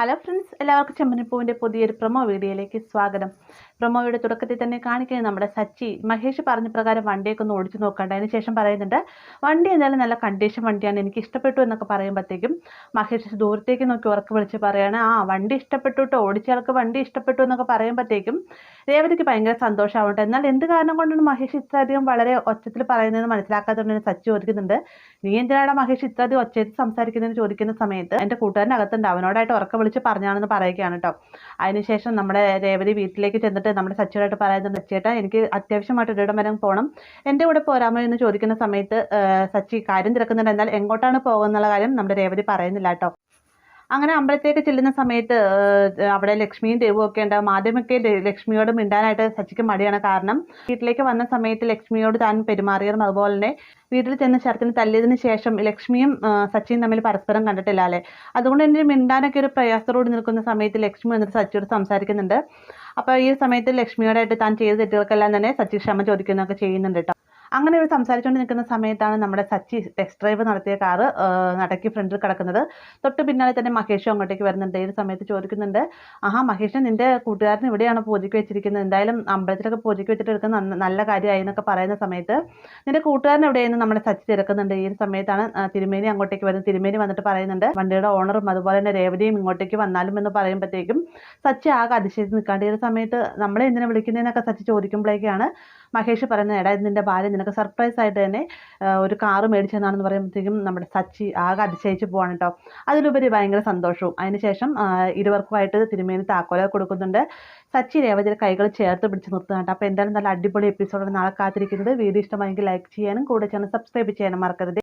Hello friends, എല്ലാവർക്കും ചെമ്പനിപ്പൂവിൻ്റെ പുതിയൊരു promo വീഡിയോയിലേക്ക് സ്വാഗതം. പ്രൊമോയുടെ തുടക്കത്തിൽ തന്നെ കാണിക്കുന്നത് നമ്മുടെ സച്ചി മഹേഷ് പറഞ്ഞ പ്രകാരം വണ്ടിയൊക്കെ ഒന്ന് ഓടിച്ചു നോക്കണ്ട. അതിന് ശേഷം പറയുന്നുണ്ട്, വണ്ടി എന്തായാലും നല്ല കണ്ടീഷൻ വണ്ടിയാണ്, എനിക്ക് ഇഷ്ടപ്പെട്ടു എന്നൊക്കെ പറയുമ്പോഴത്തേക്കും മഹേഷ് ദൂരത്തേക്ക് നോക്കി ഉറക്കെ വിളിച്ച് പറയാണ്, വണ്ടി ഇഷ്ടപ്പെട്ടു കേട്ടോ, ഓടിച്ചയാൾക്ക് വണ്ടി ഇഷ്ടപ്പെട്ടു എന്നൊക്കെ പറയുമ്പോഴത്തേക്കും രേവതിക്ക് ഭയങ്കര സന്തോഷമാവട്ടെ. എന്നാൽ എന്ത് കാരണം കൊണ്ടാണ് മഹേഷ് ഇത്രയധികം വളരെ ഒച്ചത്തിൽ പറയുന്നതെന്ന് മനസ്സിലാക്കാത്തതുകൊണ്ട് സച്ചി ചോദിക്കുന്നുണ്ട്, നീ എന്തിനാണ് മഹേഷ് ഇത്രയധികം ഒച്ചത്തിൽ സംസാരിക്കുന്നതെന്ന് ചോദിക്കുന്ന സമയത്ത് എൻ്റെ കൂട്ടുകാരനകത്തുണ്ട്, അവനോടായിട്ട് ഉറക്കം വിളിച്ച് പറഞ്ഞാണെന്ന് പറയുകയാണ് കേട്ടോ. അതിനുശേഷം നമ്മുടെ രേവതി വീട്ടിലേക്ക് ചെന്നിട്ട് നമ്മുടെ സച്ചിയോടായിട്ട് പറയുന്നുണ്ട്, ചേട്ടാ എനിക്ക് അത്യാവശ്യമായിട്ട് ഒരിടം വരെ പോകണം, എൻ്റെ കൂടെ പോരാമോ എന്ന് ചോദിക്കുന്ന സമയത്ത് സച്ചി കാര്യം തിരക്കുന്നുണ്ട്. എന്നാൽ എങ്ങോട്ടാണ് പോകുന്നുള്ള കാര്യം നമ്മുടെ രേവതി പറയുന്നില്ല കേട്ടോ. അങ്ങനെ അമ്പലത്തിലേക്ക് ചെല്ലുന്ന സമയത്ത് അവിടെ ലക്ഷ്മിയും ദേവും ഒക്കെ ഉണ്ടാവും. ആദ്യമൊക്കെ ലക്ഷ്മിയോട് മിണ്ടാനായിട്ട് സച്ചിക്ക് മടിയാണ്. കാരണം വീട്ടിലേക്ക് വന്ന സമയത്ത് ലക്ഷ്മിയോട് താൻ പെരുമാറിയതും അതുപോലെ തന്നെ വീട്ടിൽ ചെന്ന് ശരത്തിന് തല്ലിയതിന് ശേഷം ലക്ഷ്മിയും സച്ചിയും തമ്മിൽ പരസ്പരം കണ്ടിട്ടില്ല അല്ലേ. അതുകൊണ്ട് തന്നെ മിണ്ടാനൊക്കെ ഒരു പ്രയാസത്തോട് നിൽക്കുന്ന സമയത്ത് ലക്ഷ്മി എന്നിട്ട് സച്ചിയോട് സംസാരിക്കുന്നുണ്ട്. അപ്പോൾ ഈ സമയത്ത് ലക്ഷ്മിയോടായിട്ട് താൻ ചെയ്ത തെറ്റുകൾക്കെല്ലാം തന്നെ സച്ചി ക്ഷമ ചോദിക്കുന്നതൊക്കെ ചെയ്യുന്നുണ്ട് കേട്ടോ. അങ്ങനെ ഒരു സംസാരിച്ചുകൊണ്ട് നിൽക്കുന്ന സമയത്താണ് നമ്മുടെ സച്ചി ടെസ്റ്റ് ഡ്രൈവ് നടത്തിയ കാറ് നടക്കി ഫ്രണ്ടിൽ കിടക്കുന്നത്. തൊട്ട് പിന്നാലെ തന്നെ മഹേഷും അങ്ങോട്ടേക്ക് വരുന്നുണ്ട്. ഈ സമയത്ത് ചോദിക്കുന്നുണ്ട്, മഹേഷ് നിന്റെ കൂട്ടുകാരൻ ഇവിടെയാണ് പൂജയ്ക്ക് വെച്ചിരിക്കുന്നത്, എന്തായാലും അമ്പലത്തിലൊക്കെ പൂജയ്ക്ക് വെച്ചിട്ട് എടുക്കുന്ന നല്ല കാര്യമായി എന്നൊക്കെ പറയുന്ന സമയത്ത് നിന്റെ കൂട്ടുകാരൻ എവിടെയെന്ന് നമ്മുടെ സച്ചി തിരക്കുന്നുണ്ട്. ഈ സമയത്താണ് തിരുമേനി അങ്ങോട്ടേക്ക് വരുന്നത്. തിരുമേനി വന്നിട്ട് പറയുന്നുണ്ട്, വണ്ടിയുടെ ഓണറും അതുപോലെ തന്നെ രേവതിയും ഇങ്ങോട്ടേക്ക് വന്നാലും എന്ന് പറയുമ്പോഴത്തേക്കും സച്ചി ആകെ അതിശയിച്ച് നിൽക്കാണ്ട്. ഈ സമയത്ത് നമ്മളെ എന്തിനാ വിളിക്കുന്നതെന്നൊക്കെ സച്ചി ചോദിക്കുമ്പോഴേക്കാണ് മഹേഷ് പറയുന്നത്, എടാ ഇത് നിന്റെ ഭാര്യ നിനക്ക് സർപ്രൈസ് ആയിട്ട് തന്നെ ഒരു കാറ് മേടിച്ചതെന്നാണെന്ന് പറയുമ്പോഴത്തേക്കും നമ്മുടെ സച്ചി ആകെ അതിശയിച്ച് പോവാണ് കേട്ടോ. അതിലുപരി ഭയങ്കര സന്തോഷവും. അതിനുശേഷം ഇരുവർക്കുമായിട്ട് തിരുമേനി താക്കോല കൊടുക്കുന്നുണ്ട്. സച്ചി രേവതിയുടെ കൈകൾ ചേർത്ത് പിടിച്ച് നിർത്തുന്നുണ്ട്. അപ്പോൾ എന്തായാലും നല്ല അടിപൊളി എപ്പിസോഡാണ് നാളെ കാത്തിരിക്കുന്നത്. വീഡിയോ ഇഷ്ടമായെങ്കിൽ ലൈക്ക് ചെയ്യാനും കൂടെ ചാനൽ സബ്സ്ക്രൈബ് ചെയ്യാനും മറക്കരുത്.